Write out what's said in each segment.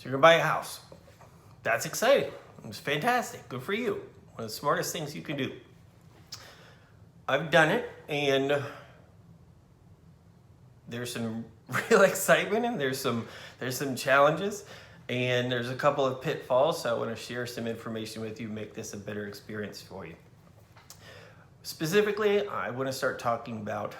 you're gonna buy a house. That's exciting. It's fantastic. Good for you. One of the smartest things you can do. I've done it, and there's some real excitement, and there's some challenges, and there's a couple of pitfalls. So I want to share some information with you, make this a better experience for you. Specifically, I want to start talking about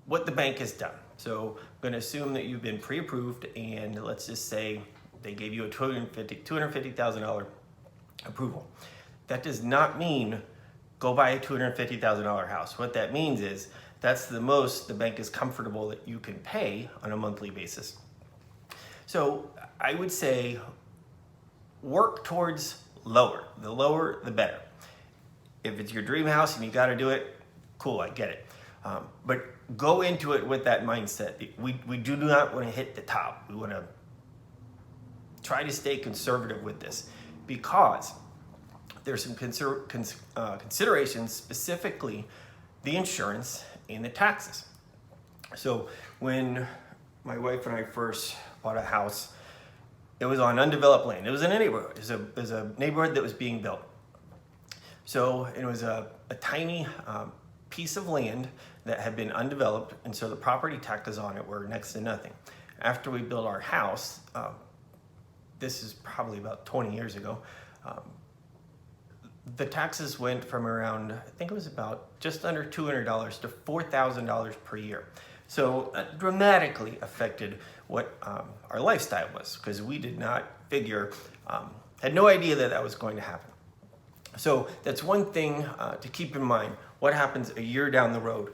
what the bank has done. So I'm going to assume that you've been pre-approved, and let's just say they gave you a $250,000 approval. That does not mean go buy a $250,000 house. What that means is that's the most the bank is comfortable that you can pay on a monthly basis. So I would say work towards lower. The lower, the better. If it's your dream house and you got to do it, cool, I get it. But go into it with that mindset. We do not want to hit the top. We want to try to stay conservative with this, because there's some considerations, specifically the insurance and the taxes. So when my wife and I first bought a house, it was on undeveloped land. It was in a neighborhood. It was a neighborhood that was being built. So it was a tiny piece of land that had been undeveloped, and so the property taxes on it were next to nothing. After we built our house, this is probably about 20 years ago, the taxes went from around, I think it was about just under $200 to $4,000 per year. So that dramatically affected what our lifestyle was, because we did not figure, had no idea that that was going to happen. So that's one thing to keep in mind. What happens a year down the road?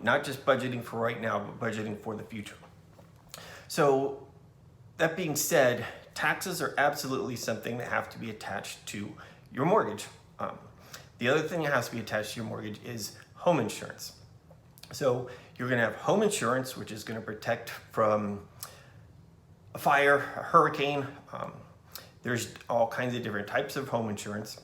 Not just budgeting for right now, but budgeting for the future. So that being said, taxes are absolutely something that have to be attached to your mortgage. The other thing that has to be attached to your mortgage is home insurance. So you're going to have home insurance, which is going to protect from a fire, a hurricane. There's all kinds of different types of home insurance.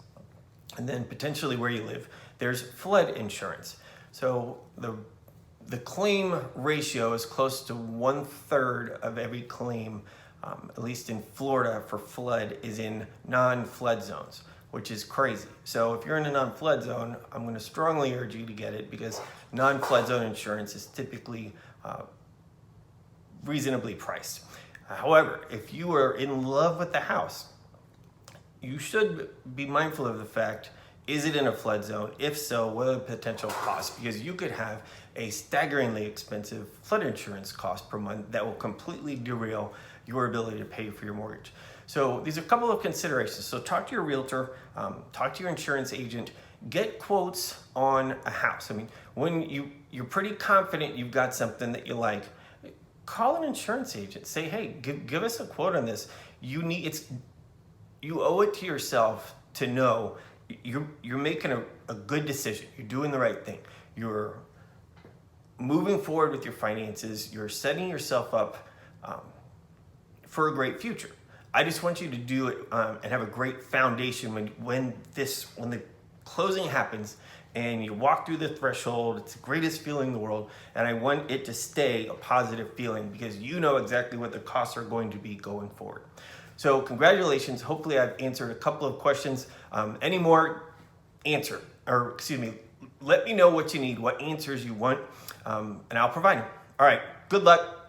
And then potentially where you live, there's flood insurance. So the claim ratio is close to 1/3 of every claim, at least in Florida, for flood is in non-flood zones, which is crazy. So if you're in a non-flood zone, I'm going to strongly urge you to get it, because non-flood zone insurance is typically reasonably priced. However, if you are in love with the house, you should be mindful of the fact, is it in a flood zone? If so, what are the potential costs? Because you could have a staggeringly expensive flood insurance cost per month that will completely derail your ability to pay for your mortgage. So these are a couple of considerations. So talk to your realtor, talk to your insurance agent, get quotes on a house. I mean, when you're pretty confident you've got something that you like, call an insurance agent. Say, hey, give us a quote on this. You owe it to yourself to know you're making a good decision. You're doing the right thing. You're moving forward with your finances. You're setting yourself up for a great future. I just want you to do it and have a great foundation when the closing happens and you walk through the threshold. It's the greatest feeling in the world, and I want it to stay a positive feeling, because you know exactly what the costs are going to be going forward. So congratulations. Hopefully I've answered a couple of questions. Any more, let me know what you need, what answers you want, and I'll provide them. All right, good luck.